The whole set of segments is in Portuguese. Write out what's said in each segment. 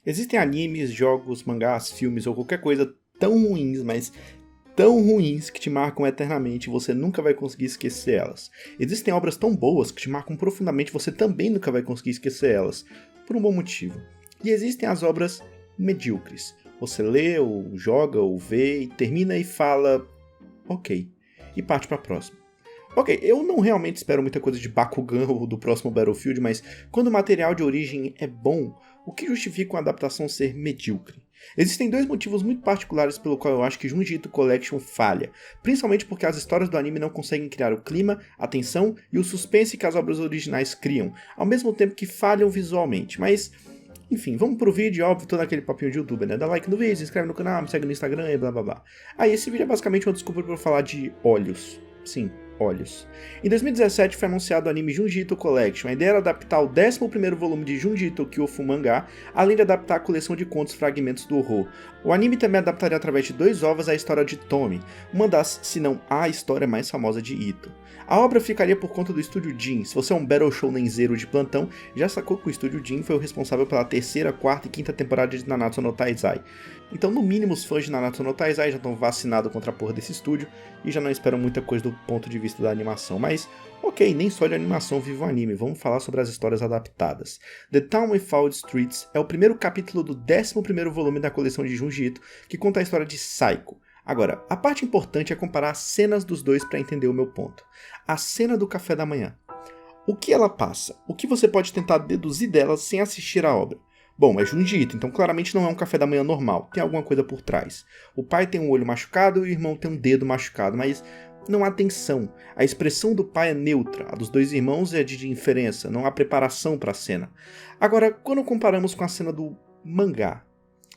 Existem animes, jogos, mangás, filmes ou qualquer coisa tão ruins, mas tão ruins que te marcam eternamente e você nunca vai conseguir esquecer elas. Existem obras tão boas que te marcam profundamente e você também nunca vai conseguir esquecer elas, por um bom motivo. E existem as obras medíocres. Você lê, ou joga, ou vê, e termina e fala, ok, e parte pra próxima. Ok, eu não realmente espero muita coisa de Bakugan ou do próximo Battlefield, mas quando o material de origem é bom, o que justifica uma adaptação ser medíocre? Existem dois motivos muito particulares pelo qual eu acho que Junji Ito Collection falha, principalmente porque as histórias do anime não conseguem criar o clima, a tensão e o suspense que as obras originais criam, ao mesmo tempo que falham visualmente, mas... Enfim, vamos pro vídeo, óbvio, todo aquele papinho de youtuber, né? Dá like no vídeo, se inscreve no canal, me segue no Instagram e blá blá blá. Aí, esse vídeo é basicamente uma desculpa pra eu falar de olhos. Sim, olhos. Em 2017 foi anunciado o anime Junji Ito Collection. A ideia era adaptar o 11º volume de Junji Ito Kyofu mangá, além de adaptar a coleção de contos Fragmentos do Horror. O anime também adaptaria através de 2 ovas a história de Tomi, uma das, se não a história mais famosa de Ito. A obra ficaria por conta do Estúdio Jin. Se você é um Battle Shonenzeiro de plantão, já sacou que o Estúdio Jin foi o responsável pela 3ª, 4ª e 5ª temporada de Nanatsu no Taizai. Então, no mínimo, os fãs de Nanatsu no Taizai já estão vacinados contra a porra desse estúdio e já não esperam muita coisa do ponto de vista da animação. Mas, ok, nem só de animação vive o anime, vamos falar sobre as histórias adaptadas. The Town Without Streets é o primeiro capítulo do 11º volume da coleção de Junji Ito, que conta a história de Saiko. Agora, a parte importante é comparar as cenas dos dois para entender o meu ponto. A cena do café da manhã. O que ela passa? O que você pode tentar deduzir dela sem assistir a obra? Bom, é Junji Ito, então claramente não é um café da manhã normal, tem alguma coisa por trás. O pai tem um olho machucado e o irmão tem um dedo machucado, mas não há tensão. A expressão do pai é neutra, a dos dois irmãos é de indiferença, não há preparação para a cena. Agora, quando comparamos com a cena do mangá,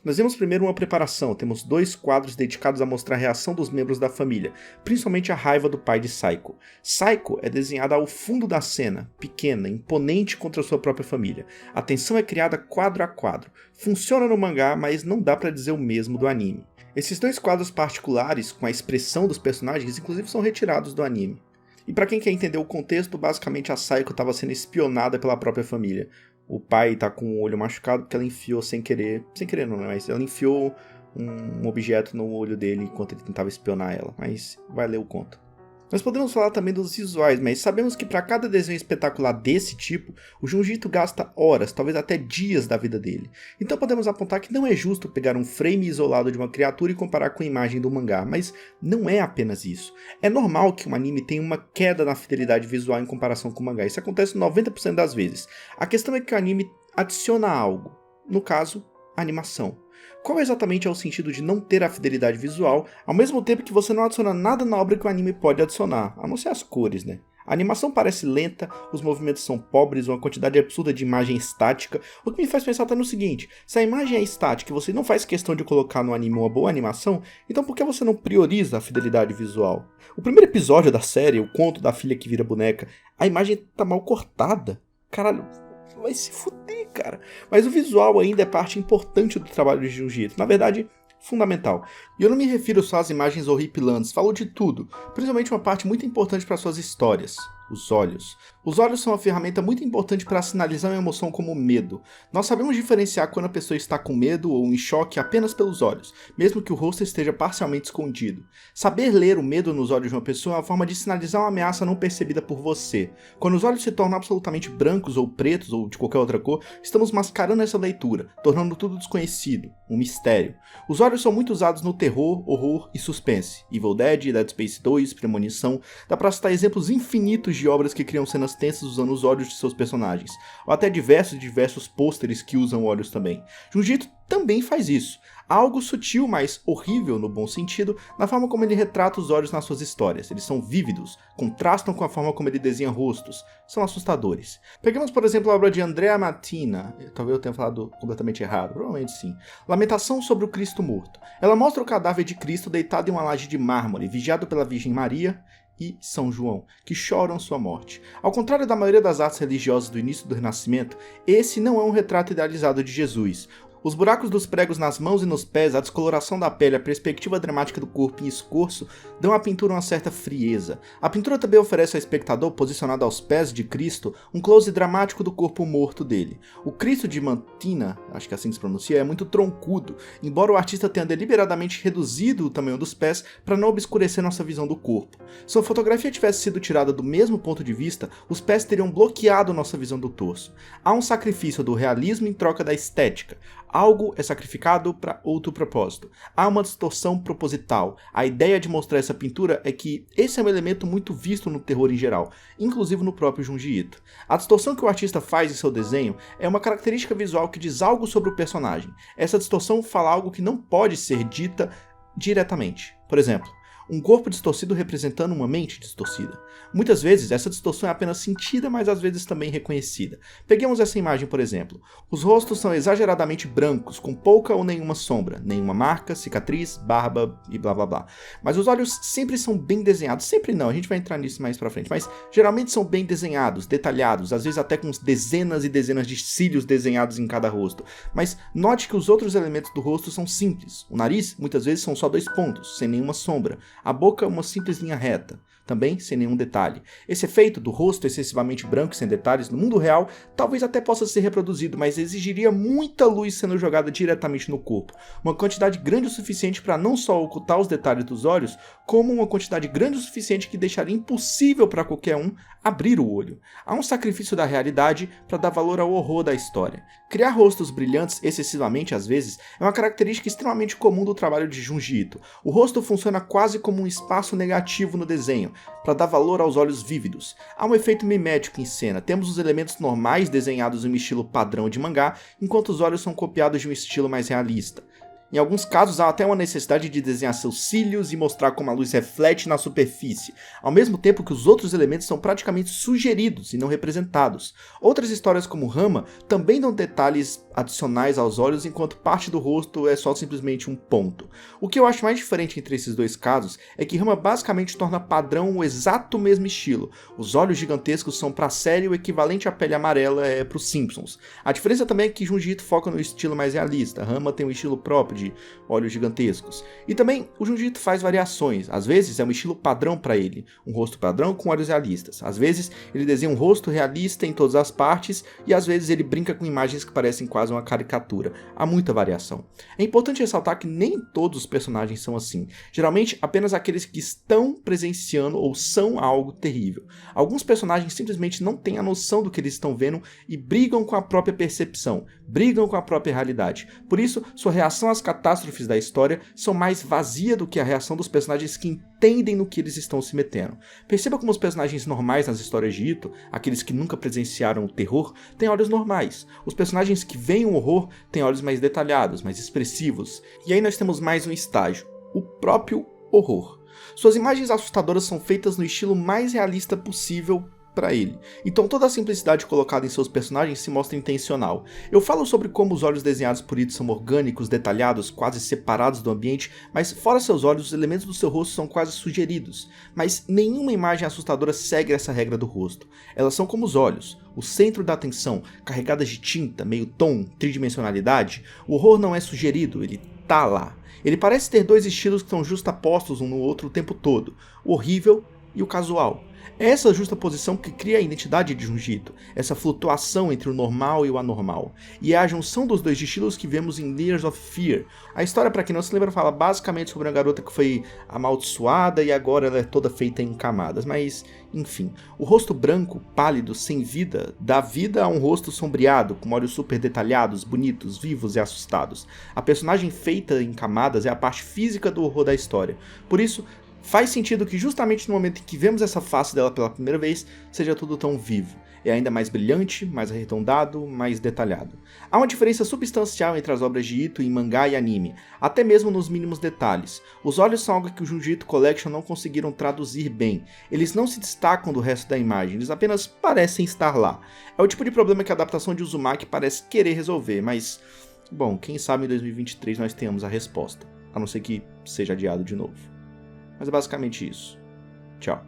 nós vemos primeiro uma preparação, temos 2 quadros dedicados a mostrar a reação dos membros da família, principalmente a raiva do pai de Saiko. Saiko é desenhada ao fundo da cena, pequena, imponente contra sua própria família. A tensão é criada quadro a quadro. Funciona no mangá, mas não dá pra dizer o mesmo do anime. Esses 2 quadros particulares, com a expressão dos personagens, inclusive são retirados do anime. E pra quem quer entender o contexto, basicamente a Saiko estava sendo espionada pela própria família. O pai tá com o olho machucado porque ela enfiou sem querer não, mas ela enfiou um objeto no olho dele enquanto ele tentava espionar ela, mas vai ler o conto. Nós podemos falar também dos visuais, mas sabemos que para cada desenho espetacular desse tipo, o Junji Ito gasta horas, talvez até dias da vida dele. Então podemos apontar que não é justo pegar um frame isolado de uma criatura e comparar com a imagem do mangá, mas não é apenas isso. É normal que um anime tenha uma queda na fidelidade visual em comparação com o mangá, isso acontece 90% das vezes. A questão é que o anime adiciona algo, no caso, a animação. Qual exatamente é o sentido de não ter a fidelidade visual, ao mesmo tempo que você não adiciona nada na obra que o anime pode adicionar, a não ser as cores, né? A animação parece lenta, os movimentos são pobres, uma quantidade absurda de imagem estática, o que me faz pensar até no seguinte: se a imagem é estática e você não faz questão de colocar no anime uma boa animação, então por que você não prioriza a fidelidade visual? O primeiro episódio da série, o conto da filha que vira boneca, a imagem tá mal cortada. Caralho, vai se fuder, cara. Mas o visual ainda é parte importante do trabalho de Junji Ito, na verdade, fundamental. E eu não me refiro só às imagens horripilantes, falo de tudo, principalmente uma parte muito importante para suas histórias, os olhos. Os olhos são uma ferramenta muito importante para sinalizar uma emoção como medo. Nós sabemos diferenciar quando a pessoa está com medo ou em choque apenas pelos olhos, mesmo que o rosto esteja parcialmente escondido. Saber ler o medo nos olhos de uma pessoa é uma forma de sinalizar uma ameaça não percebida por você. Quando os olhos se tornam absolutamente brancos ou pretos ou de qualquer outra cor, estamos mascarando essa leitura, tornando tudo desconhecido, um mistério. Os olhos são muito usados no terror, horror e suspense. Evil Dead, Dead Space 2, Premonição, dá pra citar exemplos infinitos de obras que criam cenas tensas usando os olhos de seus personagens, ou até diversos pôsteres que usam olhos também. Junji Ito também faz isso. Há algo sutil, mas horrível no bom sentido, na forma como ele retrata os olhos nas suas histórias. Eles são vívidos, contrastam com a forma como ele desenha rostos, são assustadores. Pegamos, por exemplo, a obra de Andrea Martina, talvez eu tenha falado completamente errado, provavelmente sim. Lamentação sobre o Cristo Morto. Ela mostra o cadáver de Cristo deitado em uma laje de mármore, vigiado pela Virgem Maria e São João, que choram sua morte. Ao contrário da maioria das artes religiosas do início do Renascimento, esse não é um retrato idealizado de Jesus. Os buracos dos pregos nas mãos e nos pés, a descoloração da pele, a perspectiva dramática do corpo em escorço dão à pintura uma certa frieza. A pintura também oferece ao espectador, posicionado aos pés de Cristo, um close dramático do corpo morto dele. O Cristo de Mantina, acho que é assim que se pronuncia, é muito troncudo, embora o artista tenha deliberadamente reduzido o tamanho dos pés para não obscurecer nossa visão do corpo. Se a fotografia tivesse sido tirada do mesmo ponto de vista, os pés teriam bloqueado nossa visão do torso. Há um sacrifício do realismo em troca da estética. Algo é sacrificado para outro propósito. Há uma distorção proposital. A ideia de mostrar essa pintura é que esse é um elemento muito visto no terror em geral, inclusive no próprio Junji Ito. A distorção que o artista faz em seu desenho é uma característica visual que diz algo sobre o personagem. Essa distorção fala algo que não pode ser dita diretamente. Por exemplo, um corpo distorcido representando uma mente distorcida. Muitas vezes essa distorção é apenas sentida, mas às vezes também reconhecida. Peguemos essa imagem, por exemplo. Os rostos são exageradamente brancos, com pouca ou nenhuma sombra, nenhuma marca, cicatriz, barba e blá blá blá. Mas os olhos sempre são bem desenhados, sempre não, a gente vai entrar nisso mais pra frente, mas geralmente são bem desenhados, detalhados, às vezes até com dezenas e dezenas de cílios desenhados em cada rosto. Mas note que os outros elementos do rosto são simples. O nariz, muitas vezes, são só 2 pontos, sem nenhuma sombra. A boca, uma simples linha reta, também sem nenhum detalhe. Esse efeito do rosto excessivamente branco e sem detalhes no mundo real talvez até possa ser reproduzido, mas exigiria muita luz sendo jogada diretamente no corpo. Uma quantidade grande o suficiente para não só ocultar os detalhes dos olhos, como uma quantidade grande o suficiente que deixaria impossível para qualquer um abrir o olho. Há um sacrifício da realidade para dar valor ao horror da história. Criar rostos brilhantes excessivamente, às vezes, é uma característica extremamente comum do trabalho de Junji Ito. O rosto funciona quase como um espaço negativo no desenho, para dar valor aos olhos vívidos. Há um efeito mimético em cena. Temos os elementos normais desenhados em um estilo padrão de mangá, enquanto os olhos são copiados de um estilo mais realista. Em alguns casos há até uma necessidade de desenhar seus cílios e mostrar como a luz reflete na superfície, ao mesmo tempo que os outros elementos são praticamente sugeridos e não representados. Outras histórias como Rama também dão detalhes adicionais aos olhos, enquanto parte do rosto é só simplesmente um ponto. O que eu acho mais diferente entre esses dois casos é que Rama basicamente torna padrão o exato mesmo estilo. Os olhos gigantescos são para a série o equivalente à pele amarela é para os Simpsons. A diferença também é que Junji Ito foca no estilo mais realista, Rama tem um estilo próprio de olhos gigantescos. E também o Junji Ito faz variações. Às vezes é um estilo padrão para ele, um rosto padrão com olhos realistas. Às vezes ele desenha um rosto realista em todas as partes e às vezes ele brinca com imagens que parecem quase uma caricatura. Há muita variação. É importante ressaltar que nem todos os personagens são assim. Geralmente apenas aqueles que estão presenciando ou são algo terrível. Alguns personagens simplesmente não têm a noção do que eles estão vendo e brigam com a própria percepção, brigam com a própria realidade. Por isso, sua reação às catástrofes da história são mais vazia do que a reação dos personagens que entendem no que eles estão se metendo. Perceba como os personagens normais nas histórias de Ito, aqueles que nunca presenciaram o terror, têm olhos normais. Os personagens que veem o horror têm olhos mais detalhados, mais expressivos. E aí nós temos mais um estágio, o próprio horror. Suas imagens assustadoras são feitas no estilo mais realista possível para ele. Então toda a simplicidade colocada em seus personagens se mostra intencional. Eu falo sobre como os olhos desenhados por Ito são orgânicos, detalhados, quase separados do ambiente, mas fora seus olhos, os elementos do seu rosto são quase sugeridos. Mas nenhuma imagem assustadora segue essa regra do rosto. Elas são como os olhos, o centro da atenção, carregadas de tinta, meio tom, tridimensionalidade. O horror não é sugerido, ele tá lá. Ele parece ter 2 estilos que estão justapostos um no outro o tempo todo, o horrível e o casual. É essa justaposição que cria a identidade de Junji Ito, essa flutuação entre o normal e o anormal. E é a junção dos 2 estilos que vemos em Layers of Fear. A história, para quem não se lembra, fala basicamente sobre uma garota que foi amaldiçoada e agora ela é toda feita em camadas, mas enfim. O rosto branco, pálido, sem vida, dá vida a um rosto sombreado, com olhos super detalhados, bonitos, vivos e assustados. A personagem feita em camadas é a parte física do horror da história. Por isso, faz sentido que justamente no momento em que vemos essa face dela pela primeira vez, seja tudo tão vivo. É ainda mais brilhante, mais arredondado, mais detalhado. Há uma diferença substancial entre as obras de Ito em mangá e anime, até mesmo nos mínimos detalhes. Os olhos são algo que o Junji Ito Collection não conseguiram traduzir bem. Eles não se destacam do resto da imagem, eles apenas parecem estar lá. É o tipo de problema que a adaptação de Uzumaki parece querer resolver, mas... bom, quem sabe em 2023 nós tenhamos a resposta, a não ser que seja adiado de novo. Mas é basicamente isso. Tchau.